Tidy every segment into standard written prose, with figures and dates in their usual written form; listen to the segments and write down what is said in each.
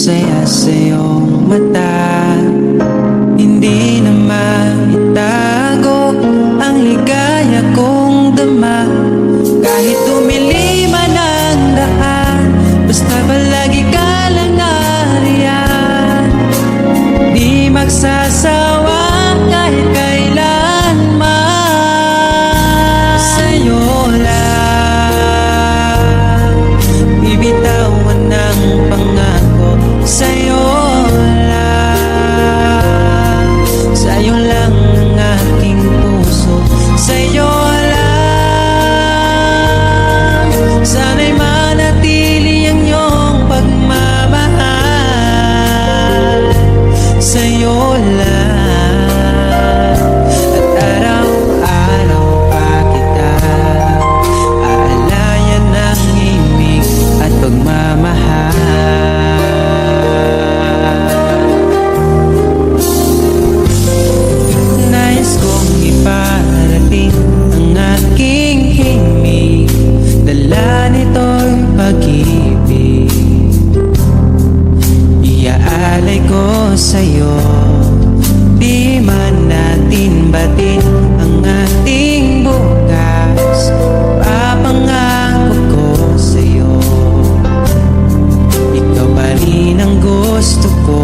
saya sa iyong mata. Hindi na maitago ang ligaya kong dama. Kahit tumili man ang daan, basta palagi ka lang nariyan. Di magsasawa kahit kailanman. Sa'yo lang bibitawan ng pangako. Sa'yo lang, sa'yo lang ang aking puso. Sa'yo lang, sana'y manatili ang iyong pagmamahal. Sa'yo lang, at araw-araw pa kita aalayan ng ibig at pagmamahal. Nais kong iparating ang aking himig, dala nito'y pag-ibig. Iaalay ko sa'yo, di man natin batin ang ating bukas. Papangako ko sa'yo, ikaw pa rin ang gusto ko.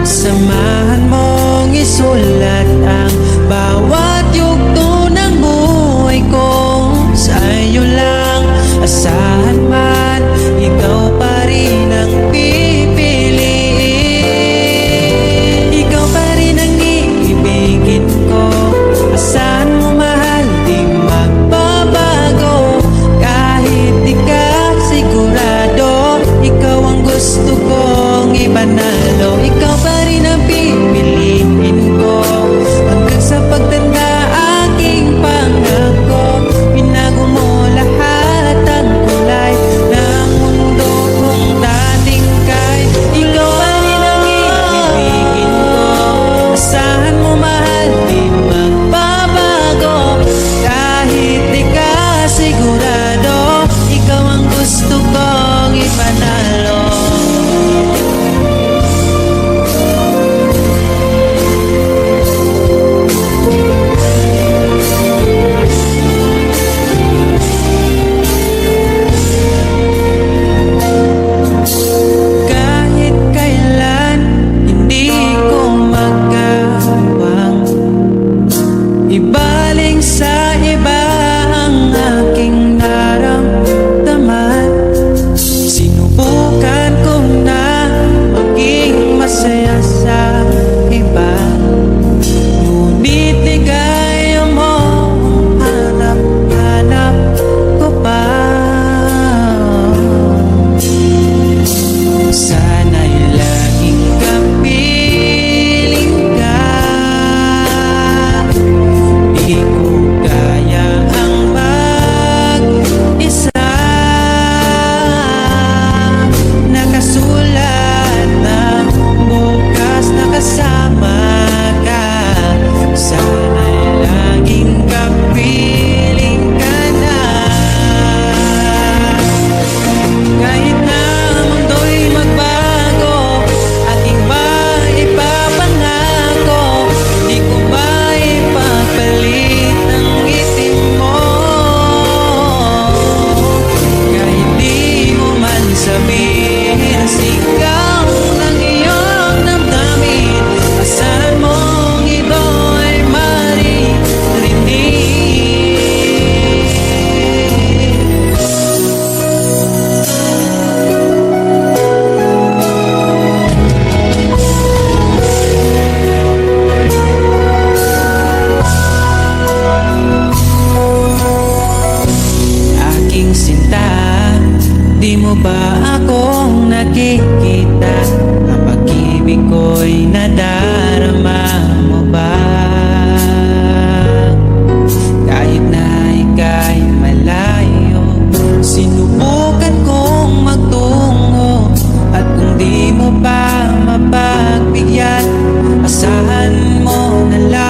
Samahan mong isulat ang bawat yugto ng buhay ko. Sa'yo lang, asahan man, ikaw pa rin ang pipiliin. Ikaw pa rin ang iibigin ko. Asahan mo mahal, di magbabago. Kahit di ka sigurado, ikaw ang gusto kong ipanalo. Ikaw pa rin ang pipiliin ko. Hanggang sa pagtanda aking pangako, binago mo lahat ang kulay ng mundo kong dating kay. Ikaw pa rin ang ibibigin ko. Asahan mo mahal, di magbabago. Kahit di ka sigurado, ikaw ang gusto kong ipanalo. Kahit kailan hindi ko magawang ibaling sa iba ang aking naramdaman. Sinubukan ko na maging masaya sa iba, ngunit ligaya mo hanap-hanap ko pa. Sana'y laging kapiling ka. Di ko kaya ang mag-isa. Nakasulat ng bukas na kasama ka. Sana'y laging kapiling ka na. Kahit na ang mundo'y magbago, aking maipapangako, di ko maipapalit ang itim mo. Kahit di mo man sabihin, sigaw ng iyong damdamin. Asahan mong ito'y maririnig. Aking sinta, di mo ba akong nakikita? Ang pag-ibig ko'y nadarama mo ba? Kahit na ika'y malayo, sinubukan kong magtungo. At kung di mo pa mapagbigyan, asahan mo na lang.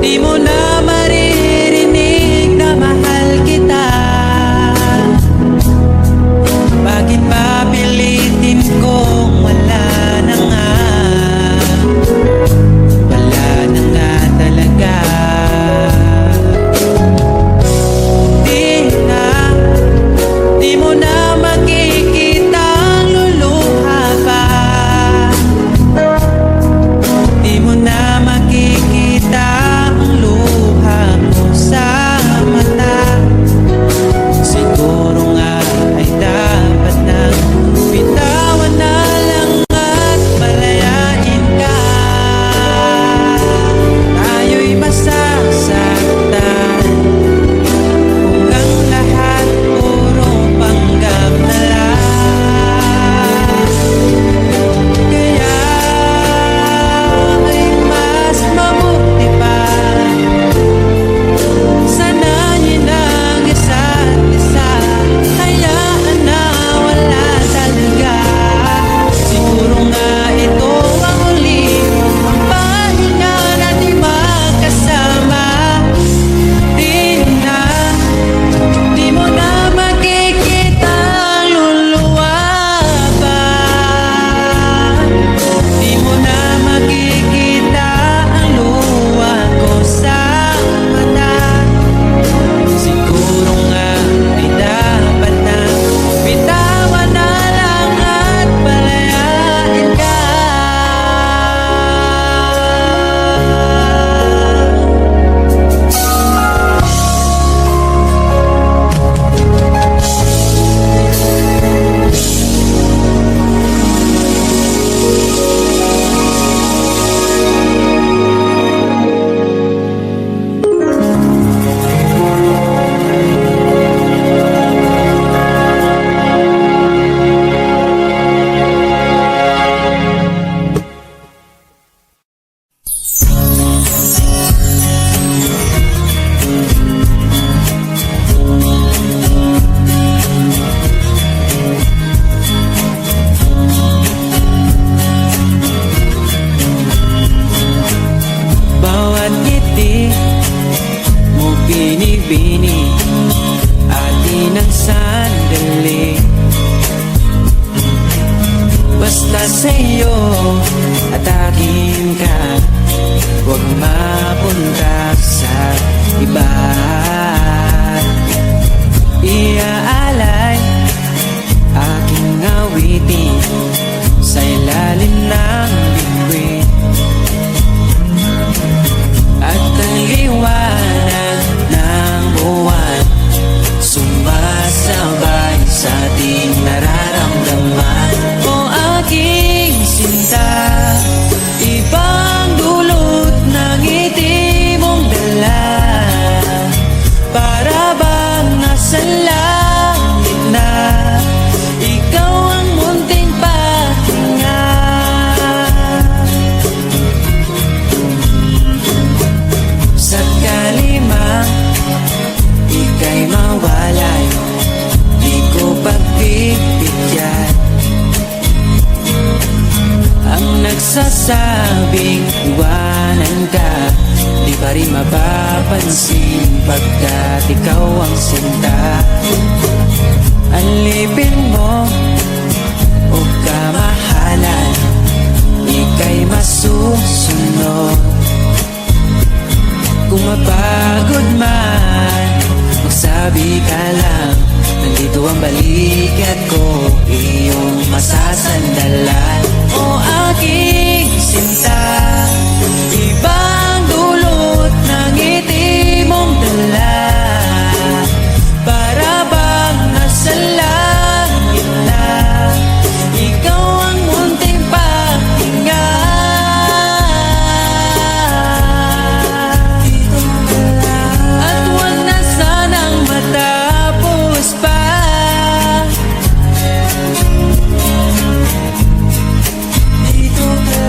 Di mo na maririnig na mahal kita. bini, atin ang sandali. Basta sa'yo at akin ka, huwag mapunta sa iba. Iaalay aking awitin sa ilalim ng bituin, at ang liwanag ng buwan sumasabay sa ating nararamdaman. O aking sinta, ibang dulot ng ngiti mong dala, para bang nasa langit na ikaw ang munting pahinga. Sakali mang ika'y mawalay, di ko pagbibigyan ang nagsasabing iwanan ka. Di pa rin mapapansin pagkat ikaw ang sinta. Alipin mo o kamahalan, ika'y masusunod. Kung mapagod man, magsabi ka lang, nandito ang balikat ko, iyong masasandalan. O aking sinta, ibang dulot ng ngiti mong dala, para bang nasa langit na ikaw ang munting pahinga. At wag na sanang matapos pa. Dito ka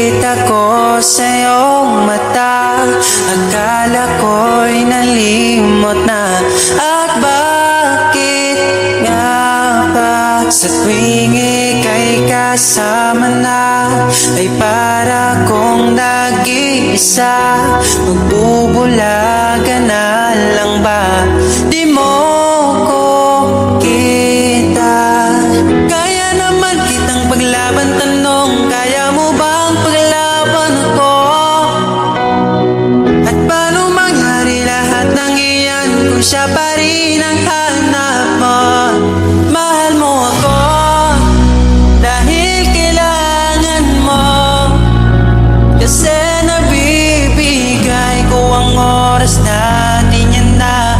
nakita ko sa iyong mata, akala ko'y nalimot na. At bakit nga ba sa tuwing ika'y kasama na, ay para kong nag-iisa? Magbubulaga na lang ba? Di mo ko kita. Kaya naman kitang paglaban, tanong, kaya mo bang paglaban ako? At paano mangyari lahat ng iyan kung siya pa rin ang hanap mo? Mahal mo ako dahil kailangan mo, kasi nabibigay ko ang oras natin, yan na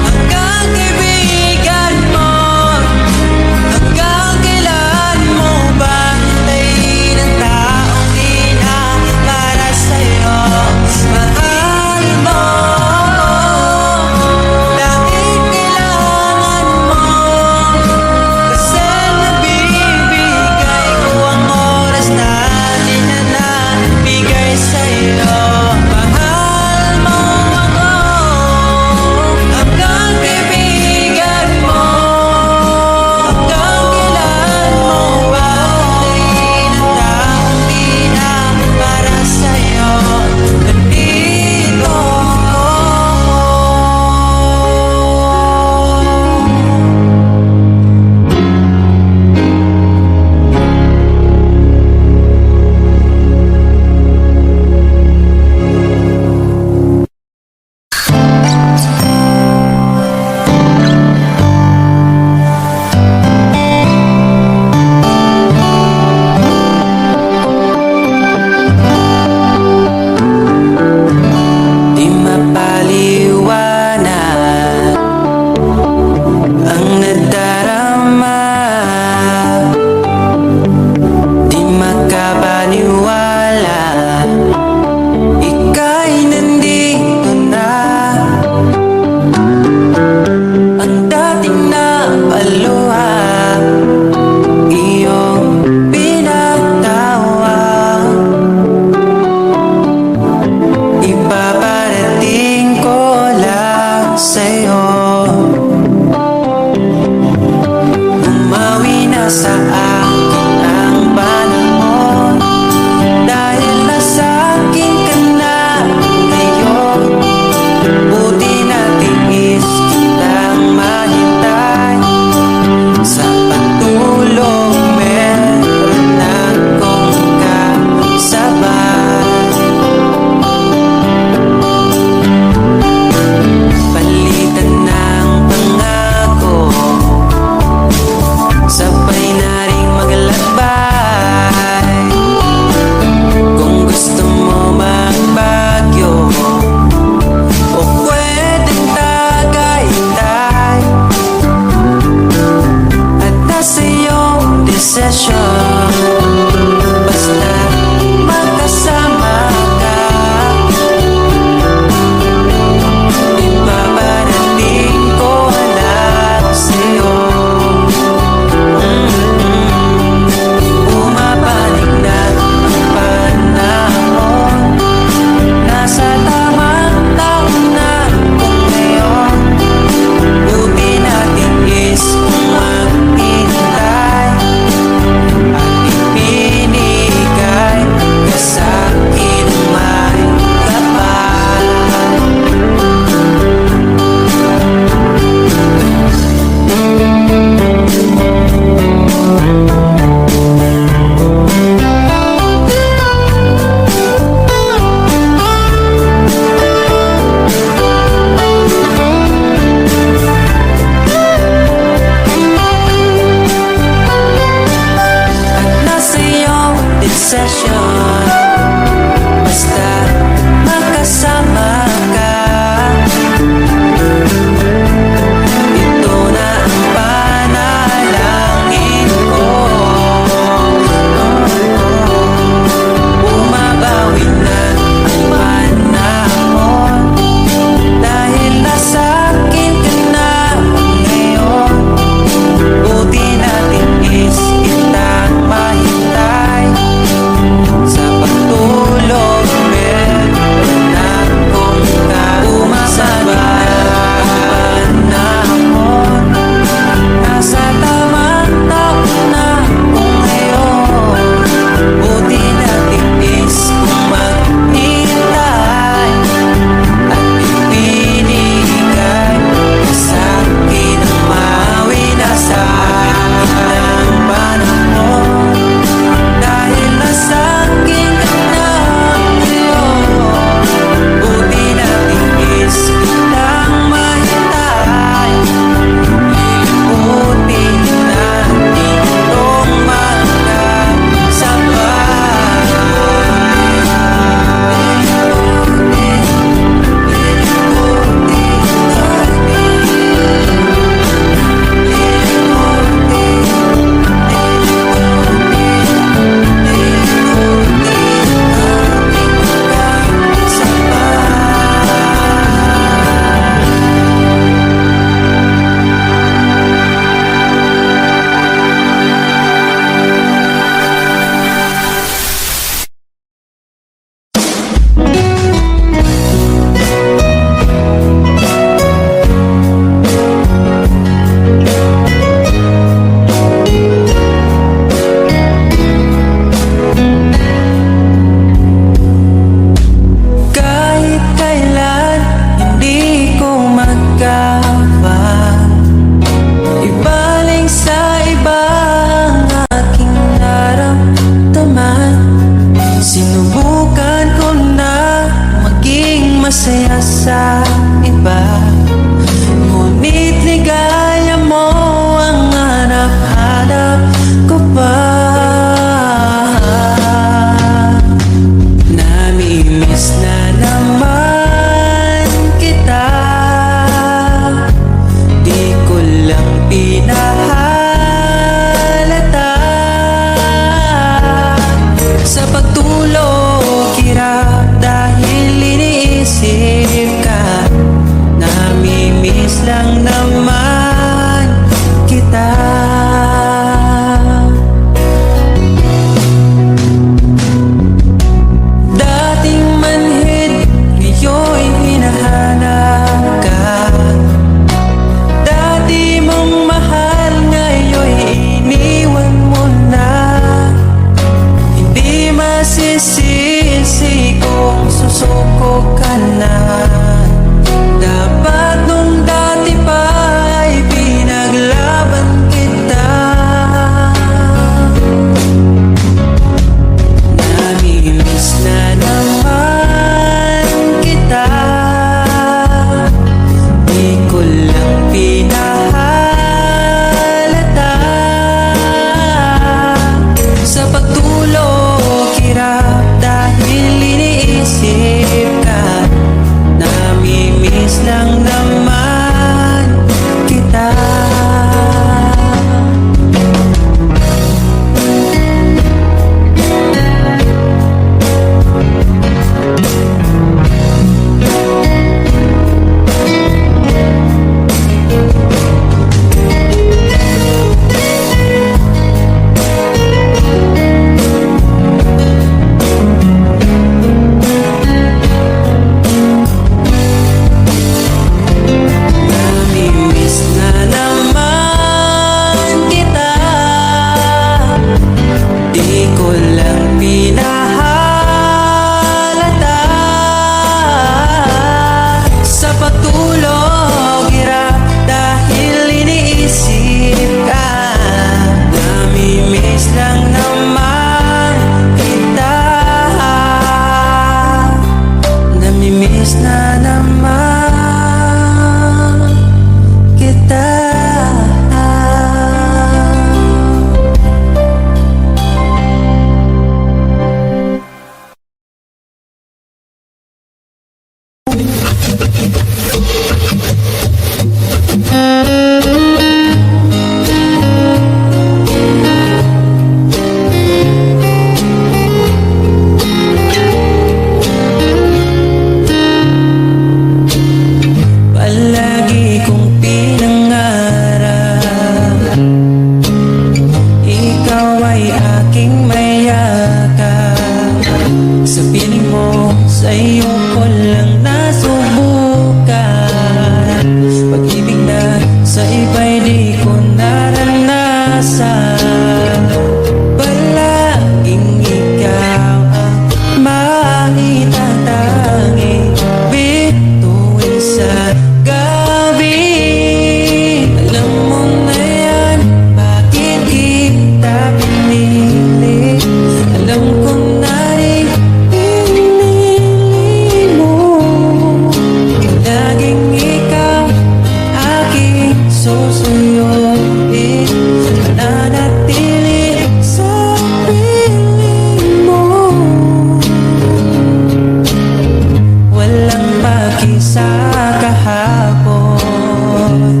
kahapon.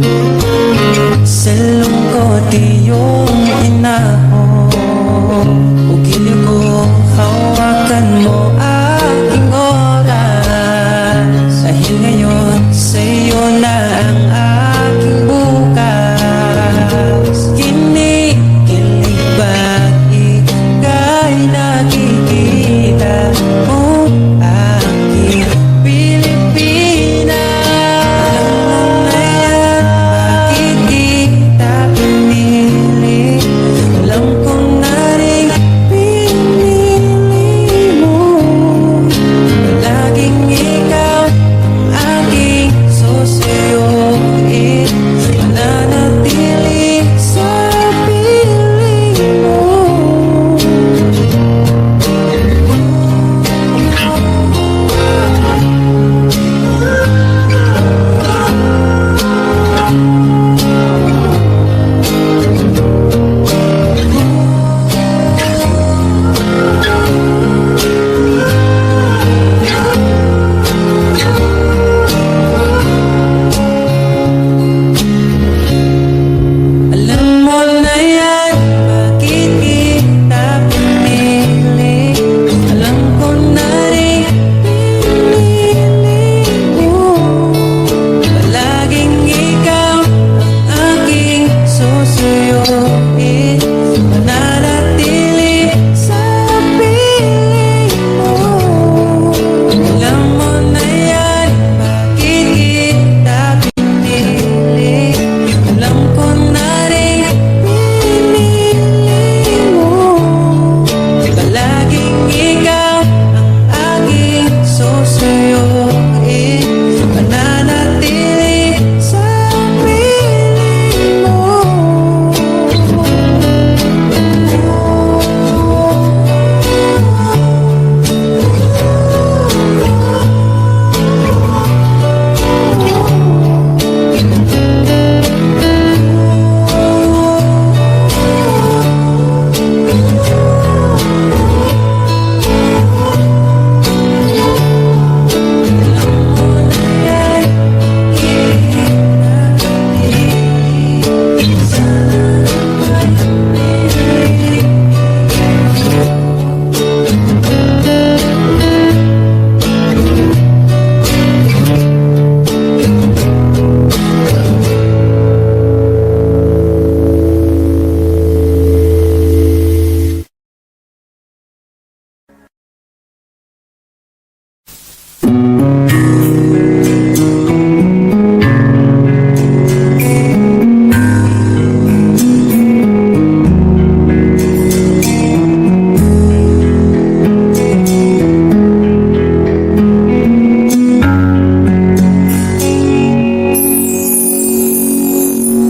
Sa lungkot iyong inahon, ugili ko hawakan mo aking oras. Dahil ngayon sa'yo na ang aking bukas. Kinikilig ba't ika'y nakikita mo aking Pilipina? Alam mo na yan, bakit kita pinili? Alam ko na rin pinili mo. Laging ikaw ang aking susuyuin, mananatili sa piling mo. Alam mo na yan, bakit kita pinili? Alam ko na rin pinili mo. Palaging ikaw ang aking susuyuin, mananatili sa piling mo. Alam mo na yan, bakit kita pinili? Alam ko na rin pinili mo. Palaging ikaw ang aking susuyuin, mananatili sa piling mo.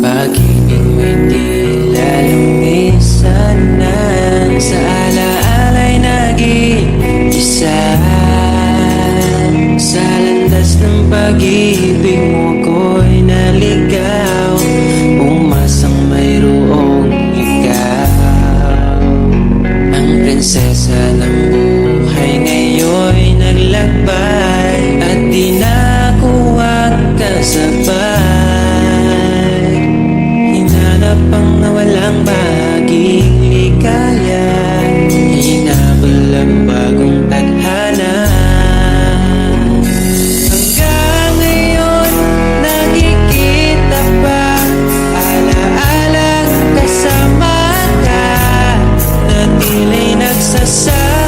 Pag-ibig mo'y tila lumisan nang sa alaala'y naging isa. Sa landas ng pag-ibig mo ko'y naligaw, umasang mayroong ikaw. Ang prinsesa ng buhay ngayon'y naglakbay at di na ako kasabay. Hinanap ang nawalang bahaging ligaya, hinabol ang bagong tadhana. Hanggang ngayon nakikita pa, alaalang kasama ka, na tila nagsasama.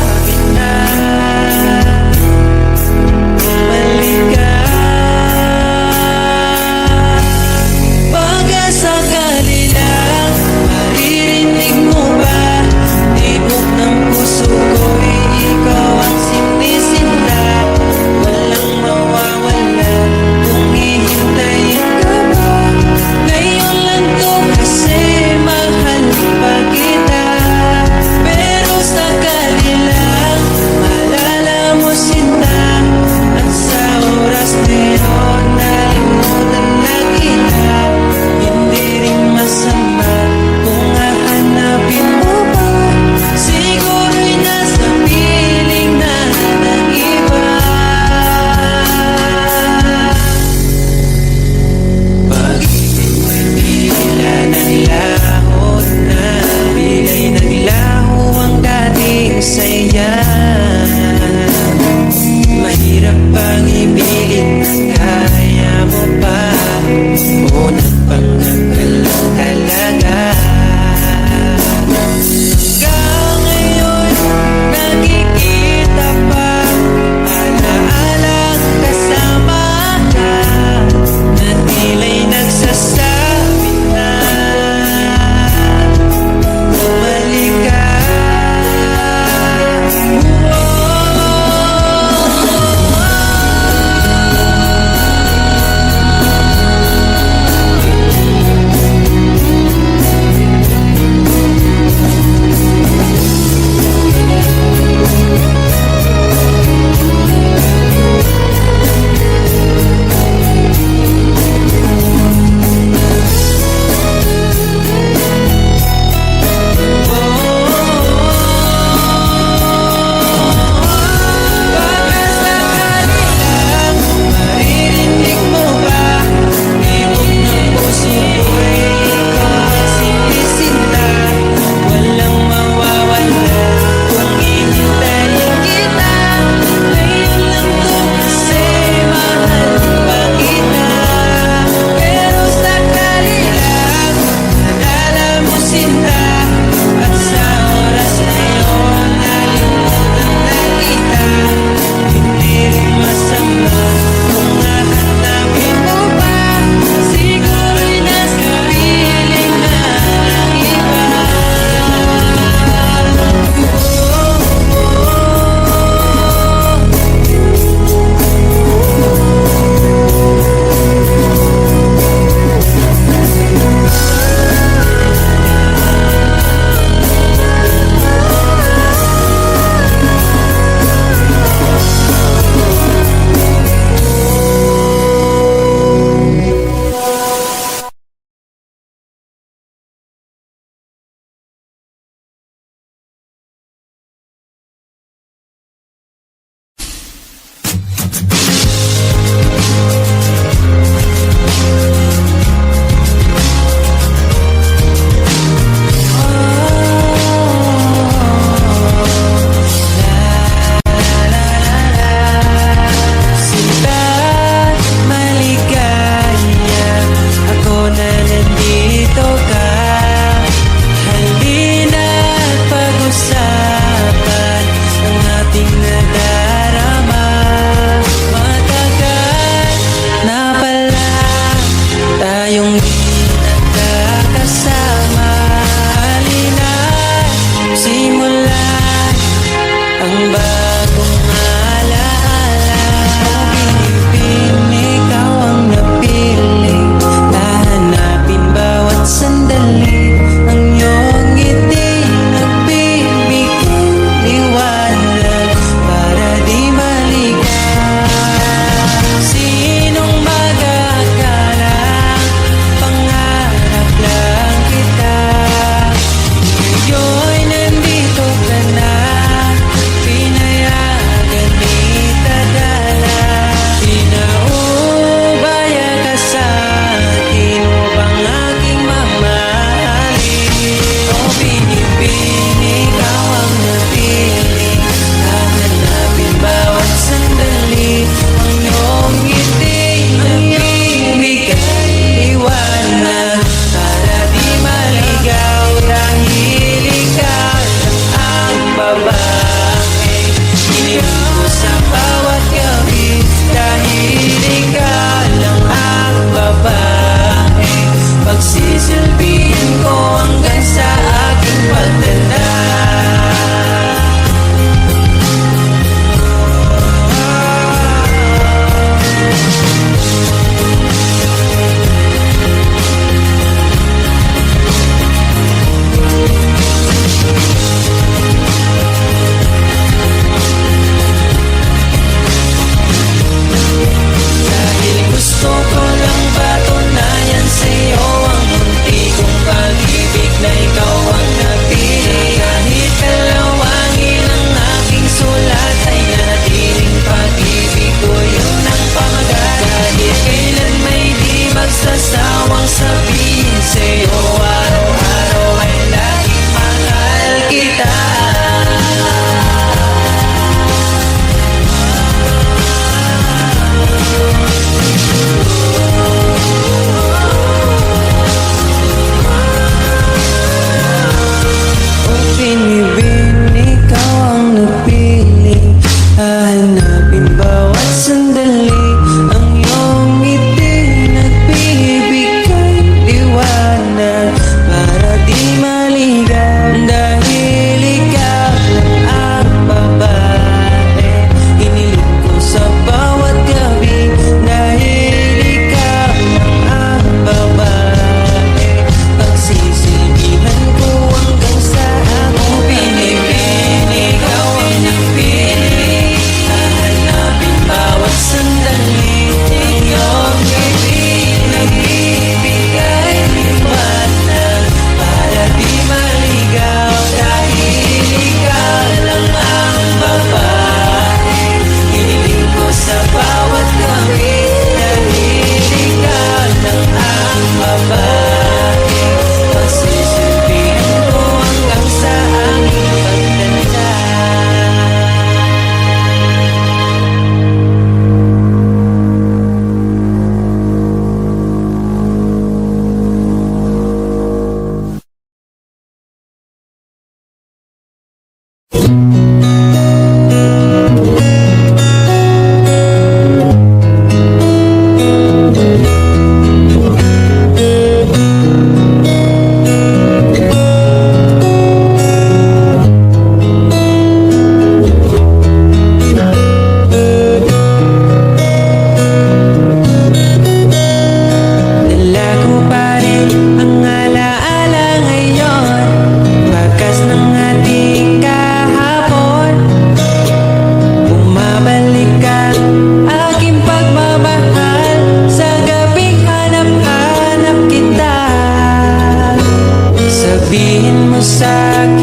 mo sa